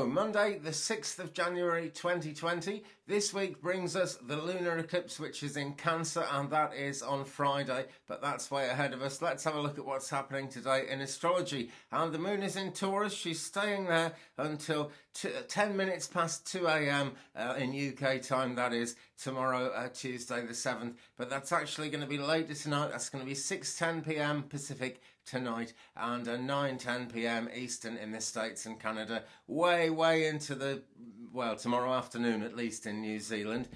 So, Monday, the 6th of January 2020. This week brings us the lunar eclipse, which is in Cancer, and that is on Friday, but that's way ahead of us. Let's have a look at what's happening today in astrology. And the moon is in Taurus. She's staying there until 10 minutes past 2 a.m. In UK time, that is, tomorrow, Tuesday the 7th. But that's actually going to be later tonight. That's going to be 6:10 p.m. Pacific tonight and 9:10 p.m. Eastern in the States and Canada, way into the, well, tomorrow afternoon at least in New Zealand.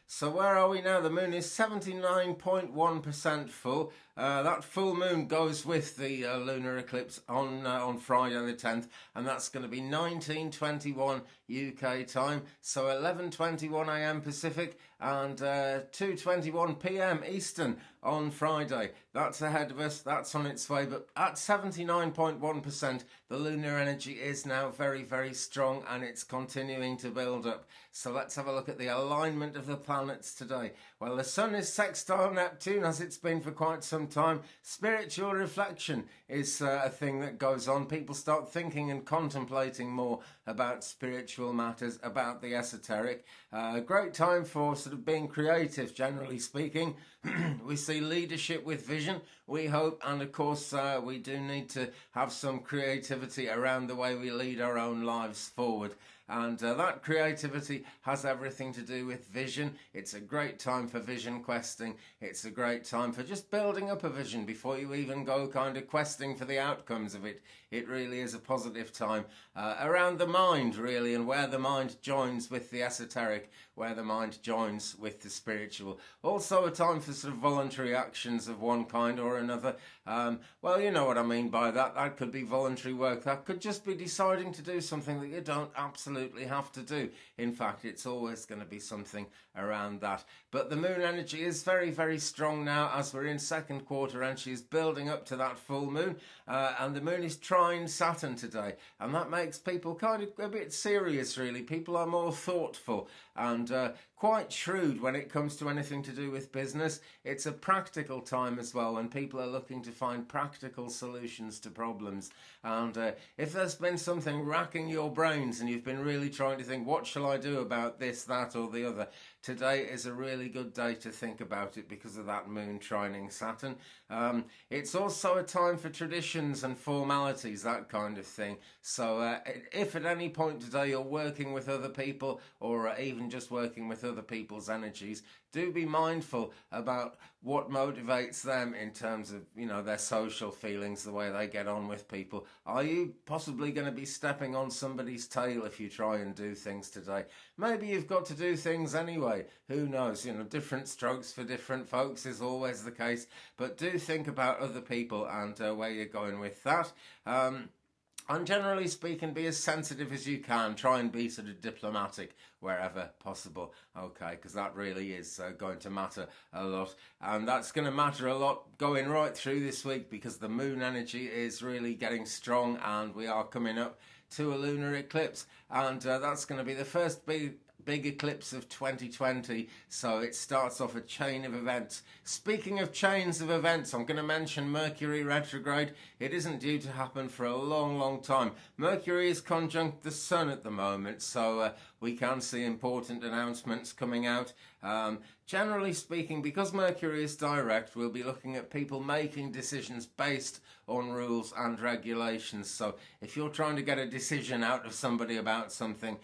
So where are we now? The moon is 79.1% full. That full moon goes with the lunar eclipse on Friday the 10th, and that's going to be 19:21 UK time, so 11:21 a.m. Pacific and 2:21 p.m. Eastern on Friday. That's ahead of us, that's on its way, but at 79.1%, the lunar energy is now very strong and it's continuing to build up. So let's have a look at the alignment of the planets today. Well, the sun is sextile Neptune, as it's been for quite some time. Spiritual reflection is a thing that goes on. People start thinking and contemplating more about spiritual matters, about the esoteric. Great time for sort of being creative, generally speaking. We see leadership with vision, we hope, and of course we do need to have some creativity around the way we lead our own lives forward. And that creativity has everything to do with vision. It's a great time for vision questing. It's a great time for just building up a vision before you even go kind of questing for the outcomes of it. It really is a positive time around the mind, really, and where the mind joins with the esoteric, where the mind joins with the spiritual. Also a time for sort of voluntary actions of one kind or another. Well, you know what I mean by that. That could be voluntary work. That could just be deciding to do something that you don't absolutely have to do. In fact, it's always going to be something around that. But the moon energy is very strong now as we're in second quarter, and she's building up to that full moon. And the moon is trine Saturn today, and that makes people kind of a bit serious, really. People are more thoughtful and quite shrewd when it comes to anything to do with business. It's a practical time as well, when people are looking to find practical solutions to problems. And if there's been something racking your brains and you've been really trying to think, what shall I do about this, that or the other, today is a really good day to think about it because of that moon trining Saturn. It's also a time for traditions and formalities, that kind of thing. So if at any point today you're working with other people, or even just working with other people's energies, do be mindful about what motivates them in terms of, you know, their social feelings, the way they get on with people. Are you possibly going to be stepping on somebody's tail if you try and do things today? Maybe you've got to do things anyway. Who knows? You know, different strokes for different folks is always the case. But do think about other people and where you're going with that. And generally speaking, be as sensitive as you can. Try and be sort of diplomatic wherever possible, okay, because that really is going to matter a lot. And that's going to matter a lot going right through this week, because the moon energy is really getting strong and we are coming up to a lunar eclipse. And that's going to be the first big eclipse of 2020, so it starts off a chain of events. Speaking of chains of events, I'm going to mention Mercury retrograde. It isn't due to happen for a long time. Mercury is conjunct the Sun at the moment, so we can see important announcements coming out. Generally speaking, because Mercury is direct, we'll be looking at people making decisions based on rules and regulations. So if you're trying to get a decision out of somebody about something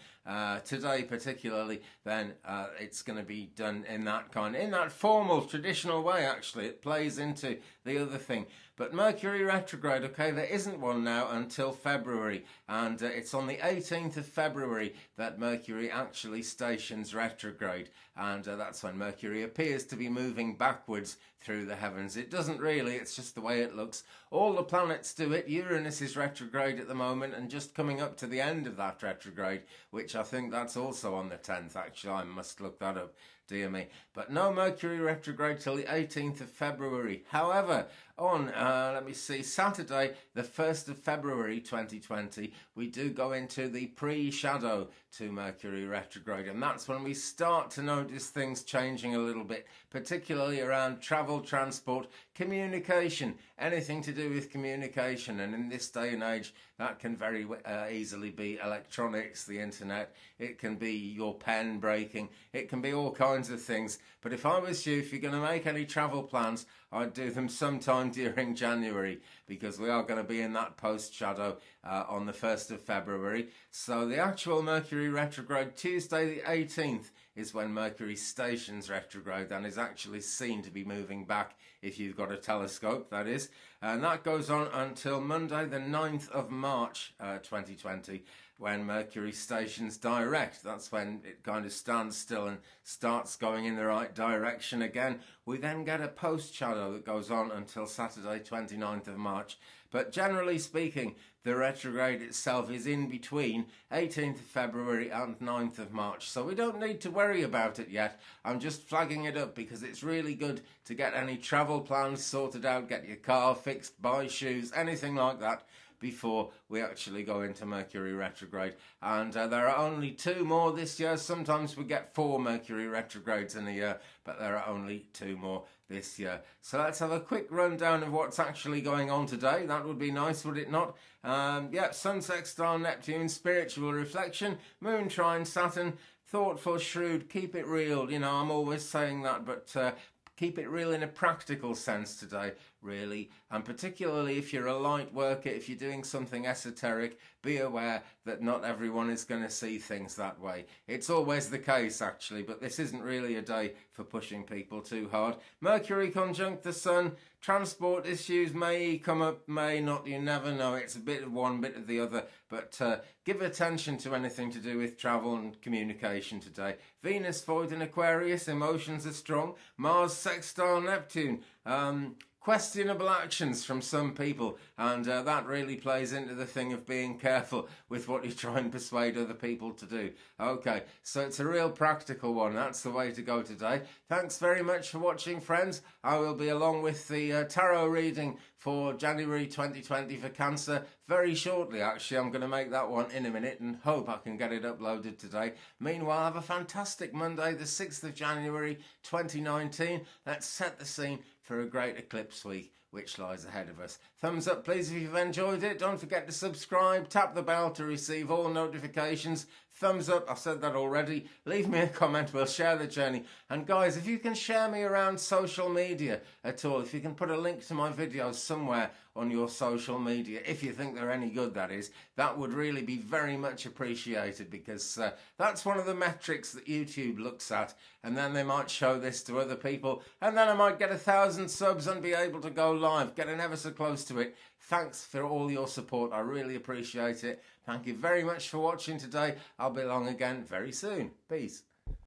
today particularly, then it's going to be done in that formal, traditional way. Actually, it plays into the other thing. But Mercury retrograde, okay, there isn't one now until February, and it's on the 18th of February that Mercury actually stations retrograde, and that's when Mercury appears to be moving backwards through the heavens. It doesn't really, it's just the way it looks. All the planets do it. Uranus is retrograde at the moment and just coming up to the end of that retrograde, which I think that's also on the 10th, actually. I must look that up dear me. But no Mercury retrograde till the 18th of February. However, on, let me see, Saturday, the 1st of February 2020, we do go into the pre-shadow to Mercury retrograde, and that's when we start to notice things changing a little bit, particularly around travel, transport, communication, anything to do with communication. And in this day and age, that can very easily be electronics, the internet, it can be your pen breaking, it can be all kinds of things. But if I was you, if you're going to make any travel plans, I'd do them sometime during January, because we are going to be in that post-shadow on the 1st of February. So the actual Mercury retrograde, Tuesday the 18th, is when Mercury stations retrograde and is actually seen to be moving back, if you've got a telescope, that is. And that goes on until Monday the 9th of March 2020, when Mercury stations direct. That's when it kind of stands still and starts going in the right direction again. We then get a post-shadow that goes on until Saturday 29th of March. But generally speaking, the retrograde itself is in between 18th of February and 9th of March. So we don't need to worry about it yet. I'm just flagging it up because it's really good to get any travel plans sorted out, get your car fixed, buy shoes, anything like that, before we actually go into Mercury retrograde. And there are only 2 more this year. Sometimes we get 4 Mercury retrogrades in a year, but there are only 2 more this year. So let's have a quick rundown of what's actually going on today. That would be nice, would it not? Yeah, Sun sextile Neptune, spiritual reflection, Moon trine Saturn, thoughtful, shrewd, keep it real. You know, I'm always saying that, but keep it real in a practical sense today, really. And particularly if you're a light worker, if you're doing something esoteric, be aware that not everyone is going to see things that way. It's always the case, actually, but this isn't really a day for pushing people too hard. Mercury conjunct the Sun, transport issues may come up, may not, you never know. It's a bit of one, bit of the other, but give attention to anything to do with travel and communication today. Venus void in Aquarius, emotions are strong. Mars sextile Neptune, questionable actions from some people, and that really plays into the thing of being careful with what you try and persuade other people to do. Okay, so it's a real practical one. That's the way to go today. Thanks very much for watching, friends. I will be along with the tarot reading for January 2020 for Cancer very shortly. Actually, I'm going to make that one in a minute and hope I can get it uploaded today. Meanwhile, have a fantastic Monday, the 6th of January 2019. Let's set the scene for a great eclipse week which lies ahead of us. Thumbs up please if you've enjoyed it. Don't forget to subscribe, tap the bell to receive all notifications. Thumbs up, I've said that already. Leave me a comment, we'll share the journey. And guys, if you can share me around social media at all, if you can put a link to my videos somewhere on your social media, if you think they're any good, that is, that would really be very much appreciated, because that's one of the metrics that YouTube looks at, and then they might show this to other people, and then I might get 1,000 subs and be able to go live, getting ever so close to it. Thanks for all your support, I really appreciate it. Thank you very much for watching today. I'll be along again very soon. Peace.